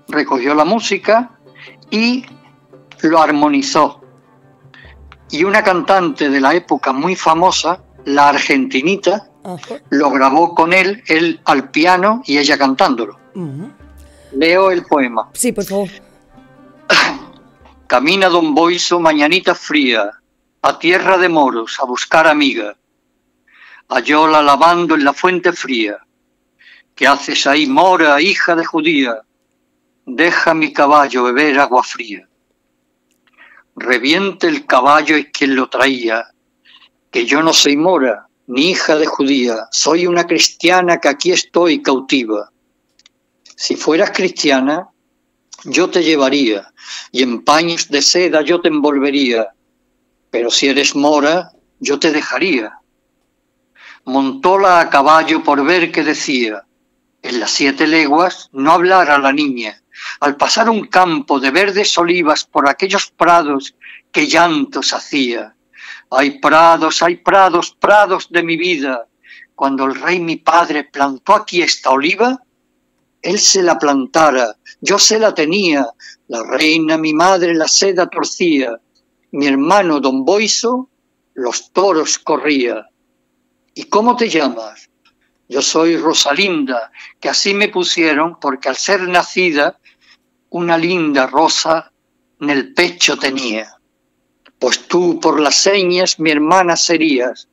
Recogió la música y lo armonizó. Y una cantante de la época muy famosa, la Argentinita, lo grabó con él al piano y ella cantándolo. Leo el poema. Sí, por favor. Camina Don Boiso mañanita fría, a tierra de moros, a buscar amiga. Hallóla lavando en la fuente fría. ¿Qué haces ahí, mora, hija de judía? Deja mi caballo beber agua fría. Reviente el caballo es quien lo traía, que yo no soy mora, ni hija de judía, soy una cristiana que aquí estoy cautiva. Si fueras cristiana, yo te llevaría, y en paños de seda yo te envolvería, pero si eres mora, yo te dejaría. Montóla a caballo por ver qué decía. En las 7 leguas no hablara la niña. Al pasar un campo de verdes olivas por aquellos prados que llantos hacía. Hay prados, prados de mi vida. Cuando el rey mi padre plantó aquí esta oliva, él se la plantara, yo se la tenía. La reina mi madre la seda torcía. Mi hermano Don Boiso los toros corría. ¿Y cómo te llamas? Yo soy Rosalinda, que así me pusieron porque al ser nacida una linda rosa en el pecho tenía. Pues tú por las señas mi hermana serías.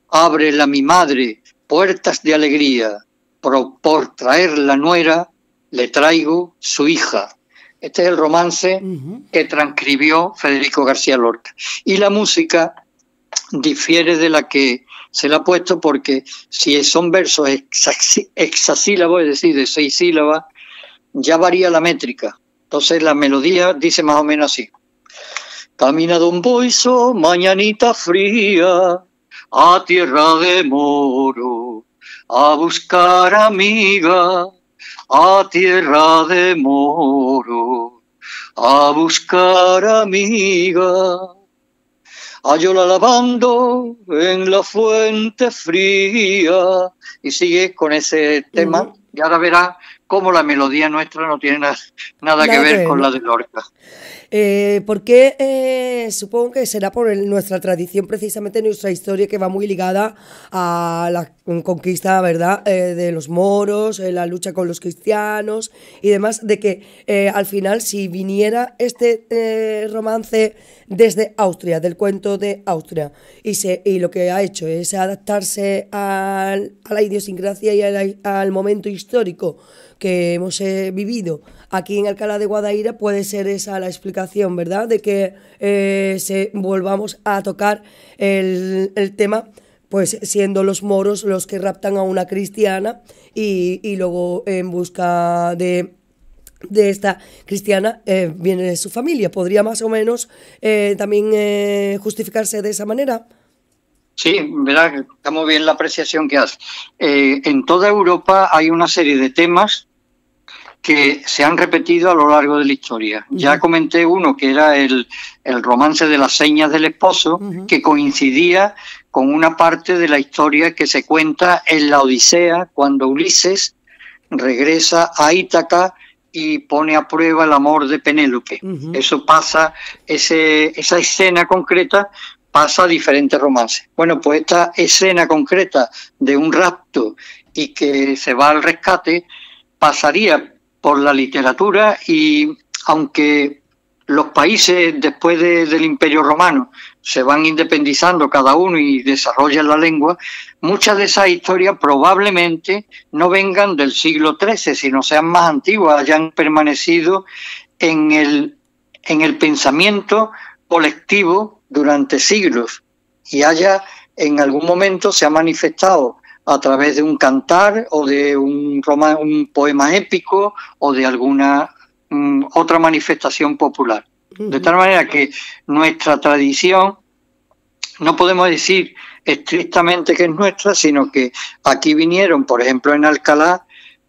Ábrela mi madre, puertas de alegría. Por traer la nuera le traigo su hija. Este es el romance que transcribió Federico García Lorca. Y la música difiere de la que se le ha puesto porque si son versos hexasílabos, es decir, de 6 sílabas, ya varía la métrica. Entonces la melodía dice más o menos así. Camina Don Boiso, mañanita fría, a tierra de moro, a buscar amiga, a tierra de moro, a buscar amiga. Hallóla lavando en la fuente fría. Y sigue con ese tema. Y ahora verás cómo la melodía nuestra no tiene nada que ver con la de Lorca. Porque supongo que será por nuestra tradición, precisamente nuestra historia, que va muy ligada a la conquista, ¿verdad?, de los moros, la lucha con los cristianos y demás, de que al final, si viniera este romance desde Austria, del cuento de Austria, y lo que ha hecho es adaptarse a la idiosincrasia y al momento histórico que hemos vivido aquí en Alcalá de Guadaira, puede ser esa la explicación, ¿verdad?, de que volvamos a tocar el tema, pues siendo los moros los que raptan a una cristiana y luego en busca de esta cristiana viene de su familia. ¿Podría más o menos también justificarse de esa manera? Sí, verdad, está muy bien la apreciación que hace. En toda Europa hay una serie de temas que se han repetido a lo largo de la historia. Ya comenté uno que era el romance de las señas del esposo, que coincidía con una parte de la historia que se cuenta en la Odisea, cuando Ulises regresa a Ítaca y pone a prueba el amor de Penélope. Eso pasa, esa escena concreta pasa a diferentes romances. Bueno, pues esta escena concreta de un rapto y que se va al rescate pasaría por la literatura, y aunque los países después del Imperio Romano se van independizando cada uno y desarrollan la lengua, muchas de esas historias probablemente no vengan del siglo XIII, sino sean más antiguas, hayan permanecido en el pensamiento colectivo durante siglos y en algún momento se ha manifestado a través de un cantar o de un poema épico o de alguna otra manifestación popular. De tal manera que nuestra tradición, no podemos decir estrictamente que es nuestra, sino que aquí vinieron, por ejemplo, en Alcalá,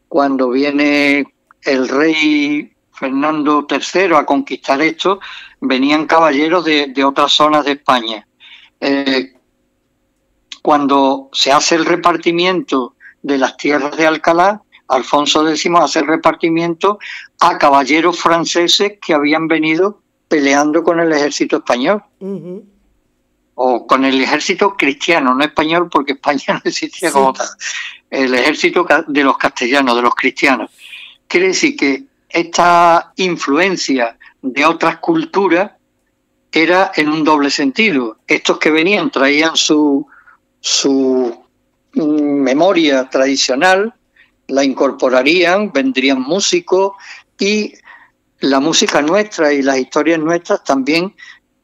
cuando viene el rey Fernando III a conquistar esto, venían caballeros de otras zonas de España. Cuando se hace el repartimiento de las tierras de Alcalá, Alfonso X hace el repartimiento a caballeros franceses que habían venido peleando con el ejército español. O con el ejército cristiano, no español, porque España no existía como tal. El ejército de los castellanos, de los cristianos. Quiere decir que esta influencia de otras culturas era en un doble sentido. Estos que venían traían su memoria tradicional, la incorporarían, vendrían músicos, y la música nuestra y las historias nuestras también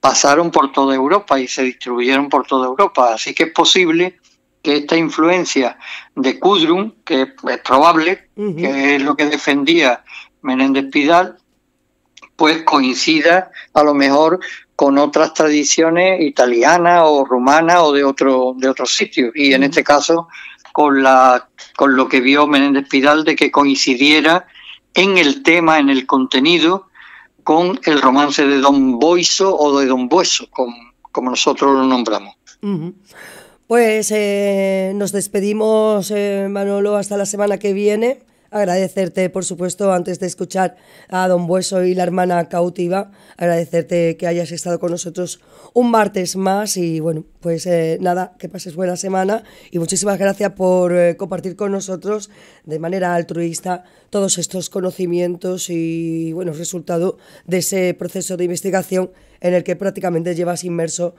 pasaron por toda Europa y se distribuyeron por toda Europa. Así que es posible que esta influencia de Kudrum, que es probable, que es lo que defendía Menéndez Pidal, pues coincida a lo mejor con otras tradiciones italianas o rumanas o de otros sitios, y en este caso con lo que vio Menéndez Pidal, de que coincidiera en el tema, en el contenido, con el romance de Don Boiso o de Don Bueso, como nosotros lo nombramos. Pues nos despedimos, Manolo, hasta la semana que viene. Agradecerte, por supuesto, antes de escuchar a Don Bueso y la hermana cautiva, agradecerte que hayas estado con nosotros un martes más y bueno, pues nada, que pases buena semana y muchísimas gracias por compartir con nosotros de manera altruista todos estos conocimientos y bueno, resultado de ese proceso de investigación en el que prácticamente llevas inmerso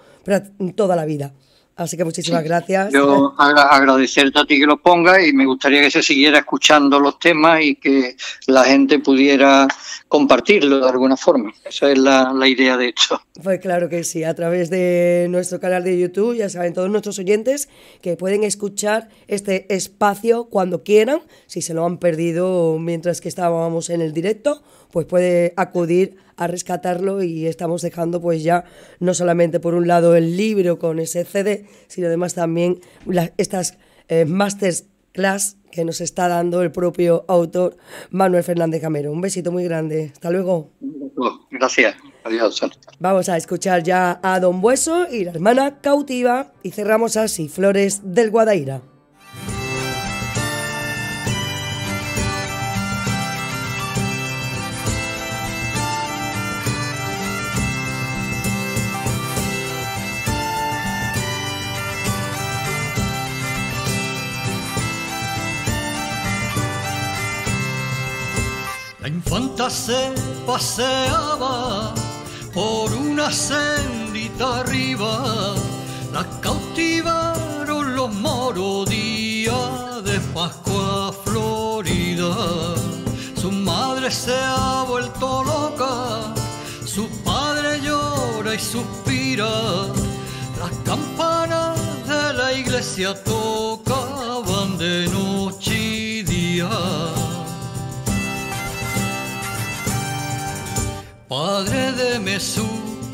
toda la vida. Así que muchísimas gracias. Yo agradecerte a ti que lo pongas y me gustaría que se siguiera escuchando los temas y que la gente pudiera compartirlo de alguna forma. Esa es la idea de esto. Pues claro que sí, a través de nuestro canal de YouTube, ya saben todos nuestros oyentes que pueden escuchar este espacio cuando quieran. Si se lo han perdido mientras que estábamos en el directo, pues puede acudir a rescatarlo y estamos dejando pues ya no solamente por un lado el libro con ese CD, sino además también estas masterclass que nos está dando el propio autor Manuel Fernández Camero. Un besito muy grande. Hasta luego. Gracias. Adiós. Vamos a escuchar ya a Don Bueso y la hermana cautiva y cerramos así Flores del Guadaíra. La infanta se paseaba por una sendita arriba, la cautivaron los moros día de Pascua Florida. Su madre se ha vuelto loca, su padre llora y suspira, las campanas de la iglesia tocaban de noche y día. Padre, deme su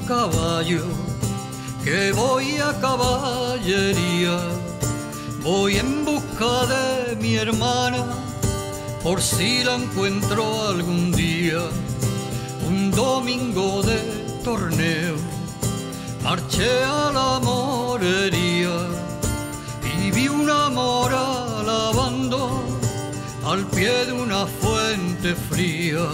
caballo, que voy a caballería, voy en busca de mi hermana, por si la encuentro algún día. Un domingo de torneo, marché a la morería y vi una mora lavando al pie de una fuente fría.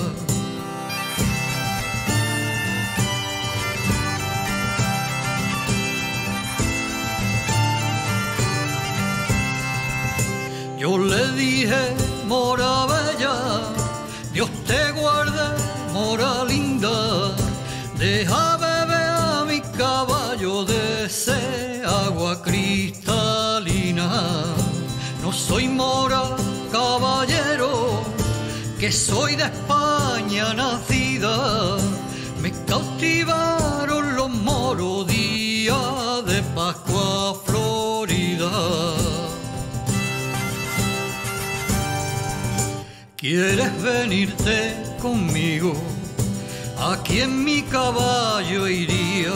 Yo le dije, mora bella, Dios te guarde, mora linda, deja beber a mi caballo de ese agua cristalina. No soy mora, caballero, que soy de España nacida. Me cautivaron los moros día de Pascua Florida. ¿Quieres venirte conmigo? Aquí en mi caballo iría,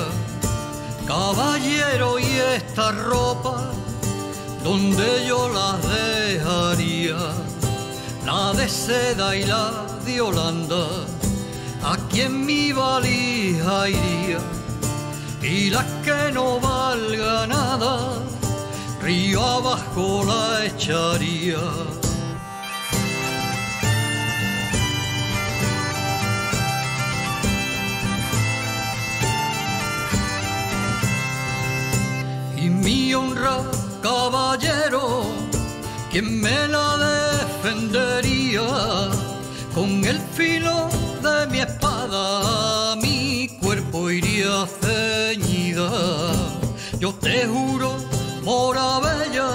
caballero, y esta ropa, ¿dónde yo las dejaría? La de seda y la de Holanda, aquí en mi valija iría, y las que no valga nada, río abajo la echaría. Mi honra, caballero, ¿quién me la defendería? Con el filo de mi espada mi cuerpo iría ceñida. Yo te juro, mora bella,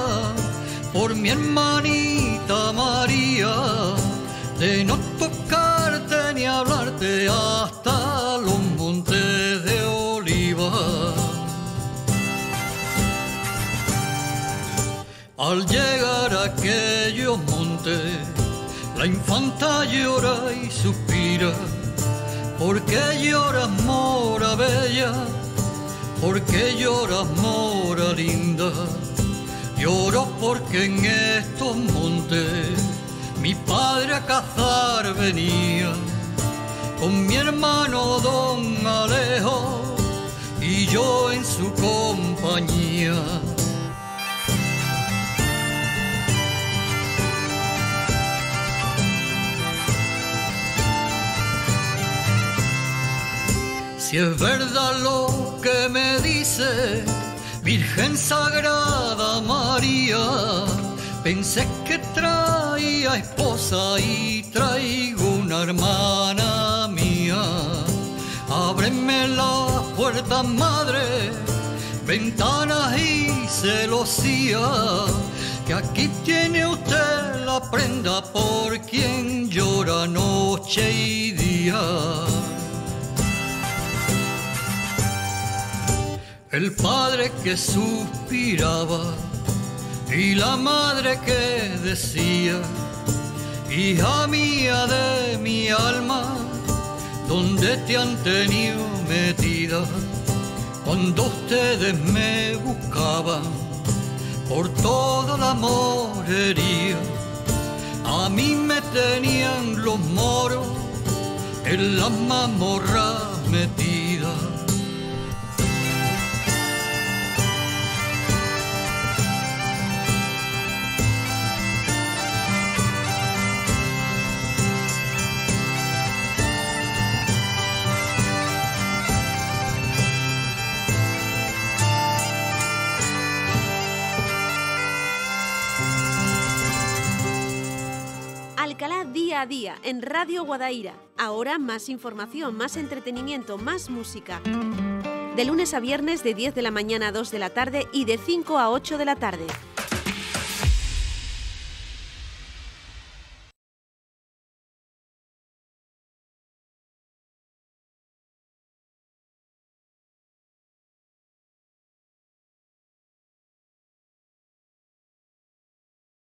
por mi hermanita María, de no tocarte ni hablarte hasta los montes de oliva. Al llegar a aquellos montes, la infanta llora y suspira. ¿Por qué lloras, mora bella? ¿Por qué lloras, mora linda? Lloro porque en estos montes mi padre a cazar venía, con mi hermano don Alejo y yo en su compañía. Si es verdad lo que me dice Virgen Sagrada María, pensé que traía esposa y traigo una hermana mía. Ábreme las puertas, madre, ventanas y celosía, que aquí tiene usted la prenda por quien llora noche y día. El padre que suspiraba y la madre que decía, hija mía de mi alma, ¿dónde te han tenido metida? Cuando ustedes me buscaban por toda la morería, a mí me tenían los moros en las mazmorras metidas. Alcalá día a día en Radio Guadaira. Ahora más información, más entretenimiento, más música. De lunes a viernes de 10 de la mañana a 2 de la tarde y de 5 a 8 de la tarde.